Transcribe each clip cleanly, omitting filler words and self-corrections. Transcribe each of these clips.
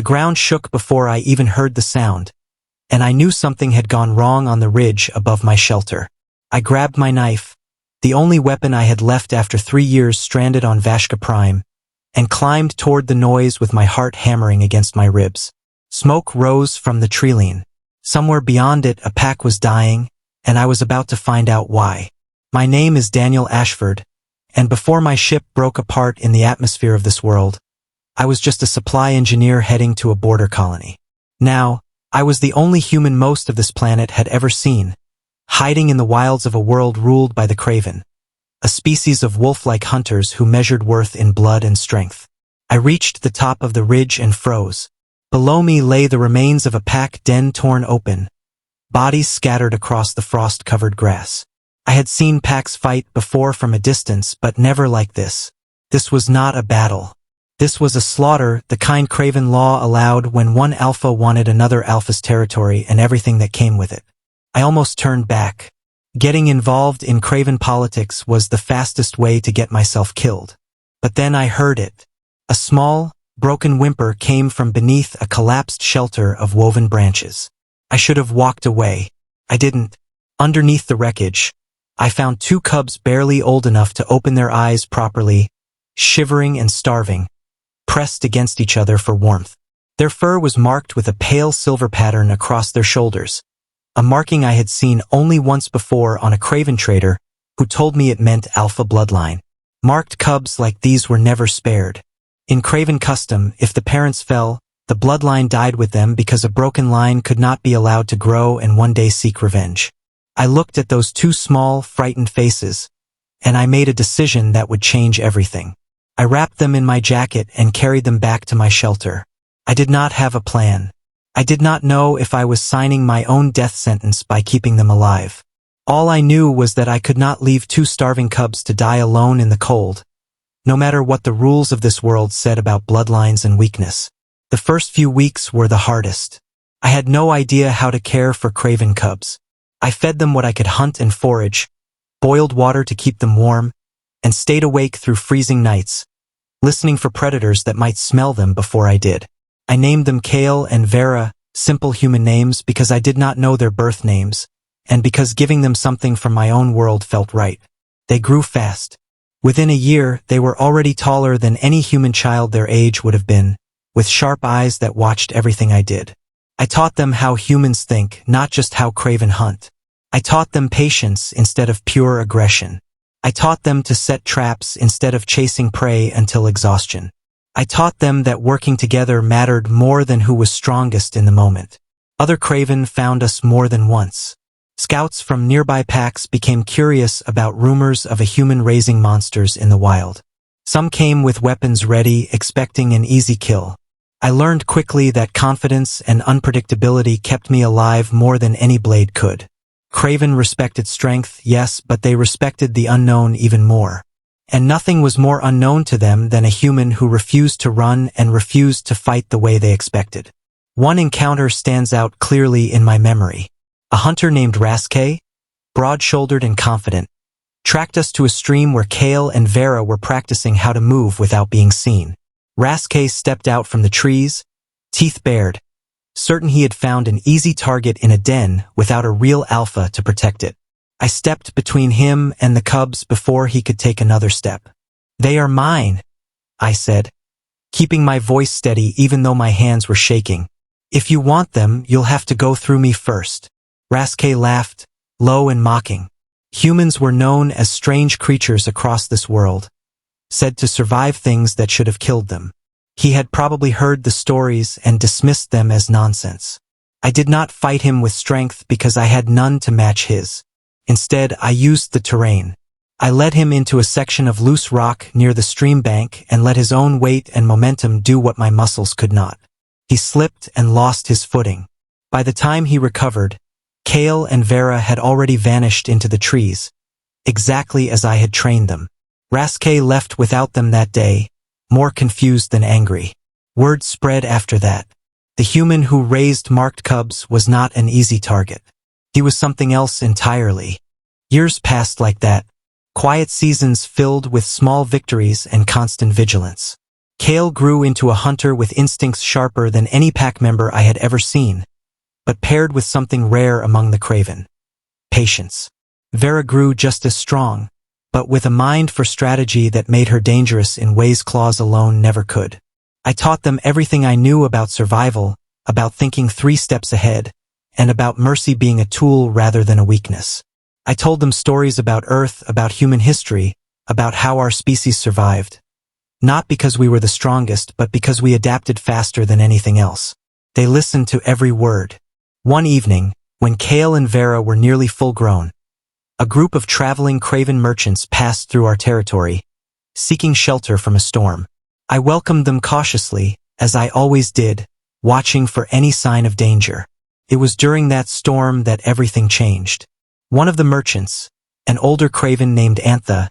ground shook before I even heard the sound, and I knew something had gone wrong on the ridge above my shelter. I grabbed my knife, the only weapon I had left after 3 years stranded on Vashka Prime, and climbed toward the noise with my heart hammering against my ribs. Smoke rose from the treeline. Somewhere beyond it, a pack was dying, and I was about to find out why. My name is Daniel Ashford, and before my ship broke apart in the atmosphere of this world, I was just a supply engineer heading to a border colony. Now, I was the only human most of this planet had ever seen, hiding in the wilds of a world ruled by the craven, a species of wolf-like hunters who measured worth in blood and strength. I reached the top of the ridge and froze. Below me lay the remains of a pack den torn open, bodies scattered across the frost-covered grass. I had seen packs fight before from a distance, but never like this. This was not a battle. This was a slaughter, the kind craven law allowed when one alpha wanted another alpha's territory and everything that came with it. I almost turned back. Getting involved in craven politics was the fastest way to get myself killed. But then I heard it. A small, broken whimper came from beneath a collapsed shelter of woven branches. I should have walked away. I didn't. Underneath the wreckage, I found 2 cubs barely old enough to open their eyes properly, shivering and starving, pressed against each other for warmth. Their fur was marked with a pale silver pattern across their shoulders, a marking I had seen only once before on a craven trader who told me it meant alpha bloodline. Marked cubs like these were never spared. In craven custom, if the parents fell, the bloodline died with them because a broken line could not be allowed to grow and one day seek revenge. I looked at those 2 small, frightened faces, and I made a decision that would change everything. I wrapped them in my jacket and carried them back to my shelter. I did not have a plan. I did not know if I was signing my own death sentence by keeping them alive. All I knew was that I could not leave 2 starving cubs to die alone in the cold, no matter what the rules of this world said about bloodlines and weakness. The first few weeks were the hardest. I had no idea how to care for craven cubs. I fed them what I could hunt and forage, boiled water to keep them warm, and stayed awake through freezing nights, listening for predators that might smell them before I did. I named them Kale and Vera, simple human names because I did not know their birth names, and because giving them something from my own world felt right. They grew fast. Within a year, they were already taller than any human child their age would have been, with sharp eyes that watched everything I did. I taught them how humans think, not just how craven hunt. I taught them patience instead of pure aggression. I taught them to set traps instead of chasing prey until exhaustion. I taught them that working together mattered more than who was strongest in the moment. Other craven found us more than once. Scouts from nearby packs became curious about rumors of a human raising monsters in the wild. Some came with weapons ready, expecting an easy kill. I learned quickly that confidence and unpredictability kept me alive more than any blade could. Craven respected strength, yes, but they respected the unknown even more. And nothing was more unknown to them than a human who refused to run and refused to fight the way they expected. One encounter stands out clearly in my memory. A hunter named Vashka, broad-shouldered and confident, tracked us to a stream where Kale and Vera were practicing how to move without being seen. Vashka stepped out from the trees, teeth bared, certain he had found an easy target in a den without a real alpha to protect it. I stepped between him and the cubs before he could take another step. "They are mine," I said, keeping my voice steady even though my hands were shaking. "If you want them, you'll have to go through me first." Vashka laughed, low and mocking. Humans were known as strange creatures across this world, said to survive things that should have killed them. He had probably heard the stories and dismissed them as nonsense. I did not fight him with strength because I had none to match his. Instead, I used the terrain. I led him into a section of loose rock near the stream bank and let his own weight and momentum do what my muscles could not. He slipped and lost his footing. By the time he recovered, Kale and Vera had already vanished into the trees, exactly as I had trained them. Vashka left without them that day, more confused than angry. Word spread after that. The human who raised marked cubs was not an easy target. He was something else entirely. Years passed like that, quiet seasons filled with small victories and constant vigilance. Kale grew into a hunter with instincts sharper than any pack member I had ever seen, but paired with something rare among the craven: patience. Vera grew just as strong, but with a mind for strategy that made her dangerous in ways claws alone never could. I taught them everything I knew about survival, about thinking 3 steps ahead, and about mercy being a tool rather than a weakness. I told them stories about Earth, about human history, about how our species survived. Not because we were the strongest, but because we adapted faster than anything else. They listened to every word. One evening, when Kale and Vera were nearly full-grown, a group of traveling craven merchants passed through our territory, seeking shelter from a storm. I welcomed them cautiously, as I always did, watching for any sign of danger. It was during that storm that everything changed. One of the merchants, an older craven named Antha,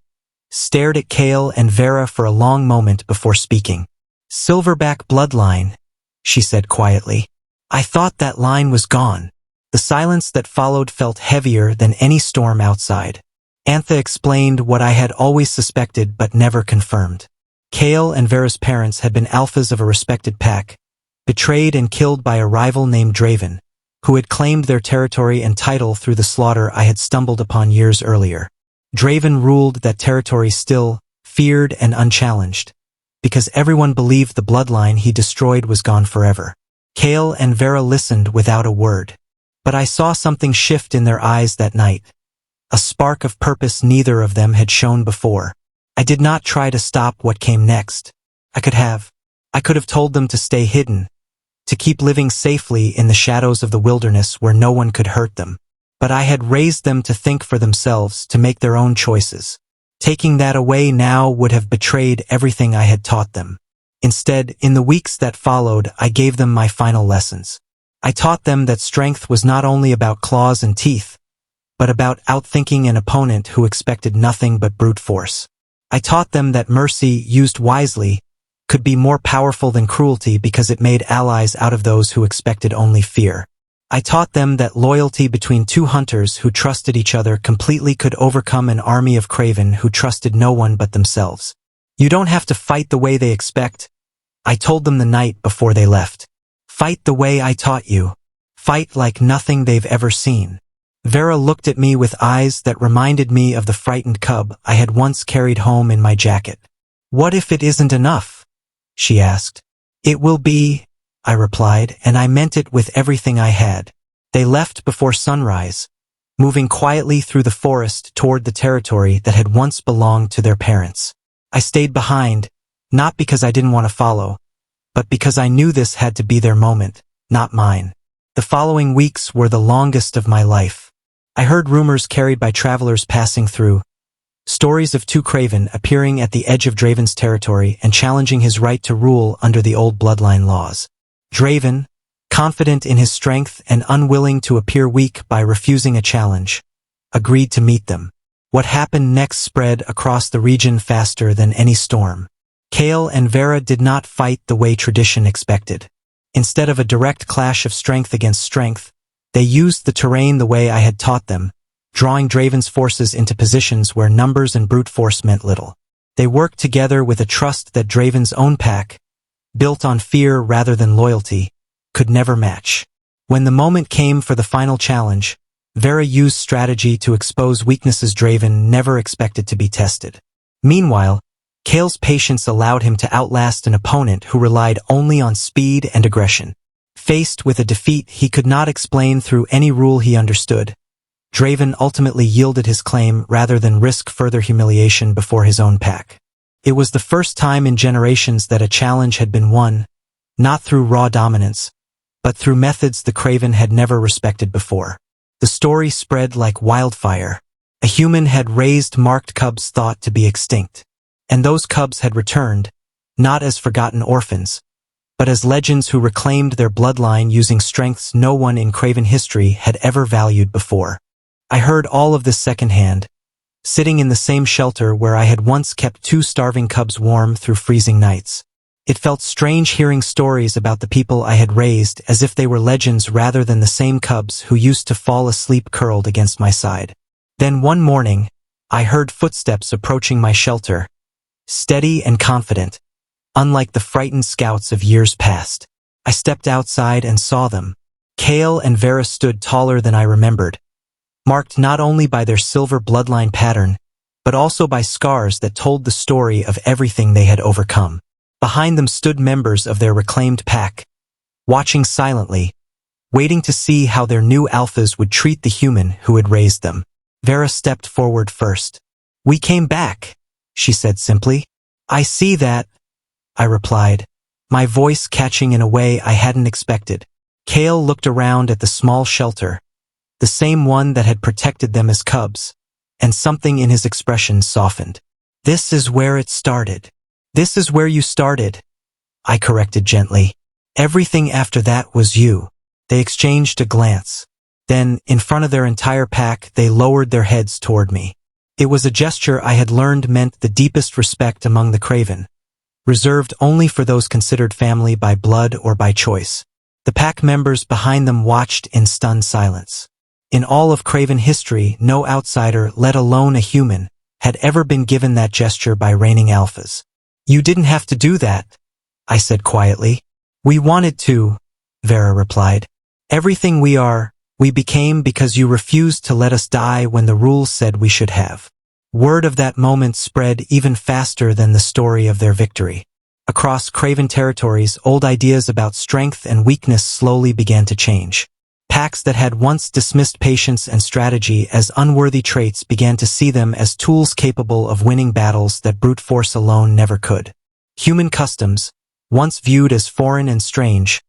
stared at Kale and Vera for a long moment before speaking. "Silverback bloodline," she said quietly. I thought that line was gone. The silence that followed felt heavier than any storm outside. Antha explained what I had always suspected but never confirmed. Kale and Vera's parents had been alphas of a respected pack, betrayed and killed by a rival named Draven, who had claimed their territory and title through the slaughter I had stumbled upon years earlier. Draven ruled that territory still, feared and unchallenged, because everyone believed the bloodline he destroyed was gone forever. Kale and Vera listened without a word. But I saw something shift in their eyes that night. A spark of purpose neither of them had shown before. I did not try to stop what came next. I could have. I could have told them to stay hidden, to keep living safely in the shadows of the wilderness where no one could hurt them. But I had raised them to think for themselves, to make their own choices. Taking that away now would have betrayed everything I had taught them. Instead, in the weeks that followed, I gave them my final lessons. I taught them that strength was not only about claws and teeth, but about outthinking an opponent who expected nothing but brute force. I taught them that mercy, used wisely, could be more powerful than cruelty because it made allies out of those who expected only fear. I taught them that loyalty between 2 hunters who trusted each other completely could overcome an army of craven who trusted no one but themselves. You don't have to fight the way they expect, I told them the night before they left. Fight the way I taught you. Fight like nothing they've ever seen. Vera looked at me with eyes that reminded me of the frightened cub I had once carried home in my jacket. "What if it isn't enough?" she asked. "It will be," I replied, and I meant it with everything I had. They left before sunrise, moving quietly through the forest toward the territory that had once belonged to their parents. I stayed behind, not because I didn't want to follow, but because I knew this had to be their moment, not mine. The following weeks were the longest of my life. I heard rumors carried by travelers passing through, stories of 2 craven appearing at the edge of Draven's territory and challenging his right to rule under the old bloodline laws. Draven, confident in his strength and unwilling to appear weak by refusing a challenge, agreed to meet them. What happened next spread across the region faster than any storm. Kale and Vera did not fight the way tradition expected. Instead of a direct clash of strength against strength, they used the terrain the way I had taught them, drawing Draven's forces into positions where numbers and brute force meant little. They worked together with a trust that Draven's own pack, built on fear rather than loyalty, could never match. When the moment came for the final challenge, Vera used strategy to expose weaknesses Draven never expected to be tested. Meanwhile, Kale's patience allowed him to outlast an opponent who relied only on speed and aggression. Faced with a defeat he could not explain through any rule he understood, Draven ultimately yielded his claim rather than risk further humiliation before his own pack. It was the first time in generations that a challenge had been won, not through raw dominance, but through methods the craven had never respected before. The story spread like wildfire. A human had raised marked cubs thought to be extinct. And those cubs had returned, not as forgotten orphans, but as legends who reclaimed their bloodline using strengths no one in craven history had ever valued before. I heard all of this secondhand, sitting in the same shelter where I had once kept 2 starving cubs warm through freezing nights. It felt strange hearing stories about the people I had raised as if they were legends rather than the same cubs who used to fall asleep curled against my side. Then one morning, I heard footsteps approaching my shelter, steady and confident, unlike the frightened scouts of years past. I stepped outside and saw them. Kale and Vera stood taller than I remembered, marked not only by their silver bloodline pattern, but also by scars that told the story of everything they had overcome. Behind them stood members of their reclaimed pack, watching silently, waiting to see how their new alphas would treat the human who had raised them. Vera stepped forward first. "We came back," she said simply. "I see that," I replied, my voice catching in a way I hadn't expected. Kale looked around at the small shelter, the same one that had protected them as cubs, and something in his expression softened. "This is where it started." "This is where you started," I corrected gently. "Everything after that was you." They exchanged a glance. Then, in front of their entire pack, they lowered their heads toward me. It was a gesture I had learned meant the deepest respect among the Craven, reserved only for those considered family by blood or by choice. The pack members behind them watched in stunned silence. In all of Craven history, no outsider, let alone a human, had ever been given that gesture by reigning alphas. "You didn't have to do that," I said quietly. "We wanted to," Vera replied. "Everything we became because you refused to let us die when the rules said we should have." Word of that moment spread even faster than the story of their victory. Across Craven territories, old ideas about strength and weakness slowly began to change. Packs that had once dismissed patience and strategy as unworthy traits began to see them as tools capable of winning battles that brute force alone never could. Human customs, once viewed as foreign and strange,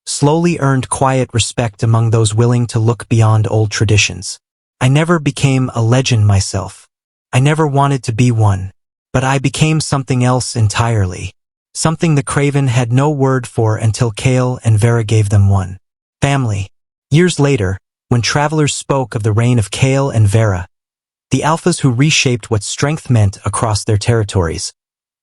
slowly earned quiet respect among those willing to look beyond old traditions. I never became a legend myself. I never wanted to be one. But I became something else entirely. Something the Craven had no word for until Kale and Vera gave them one. Family. Years later, when travelers spoke of the reign of Kale and Vera, the alphas who reshaped what strength meant across their territories,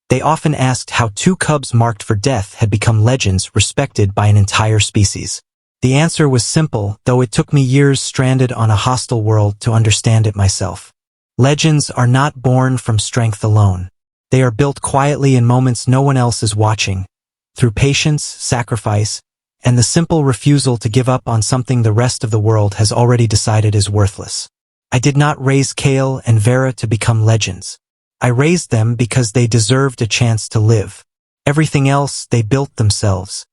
they often asked how two cubs marked for death had become legends respected by an entire species. The answer was simple, though it took me years stranded on a hostile world to understand it myself. Legends are not born from strength alone. They are built quietly in moments no one else is watching, through patience, sacrifice, and the simple refusal to give up on something the rest of the world has already decided is worthless. I did not raise Kale and Vera to become legends. I raised them because they deserved a chance to live. Everything else they built themselves.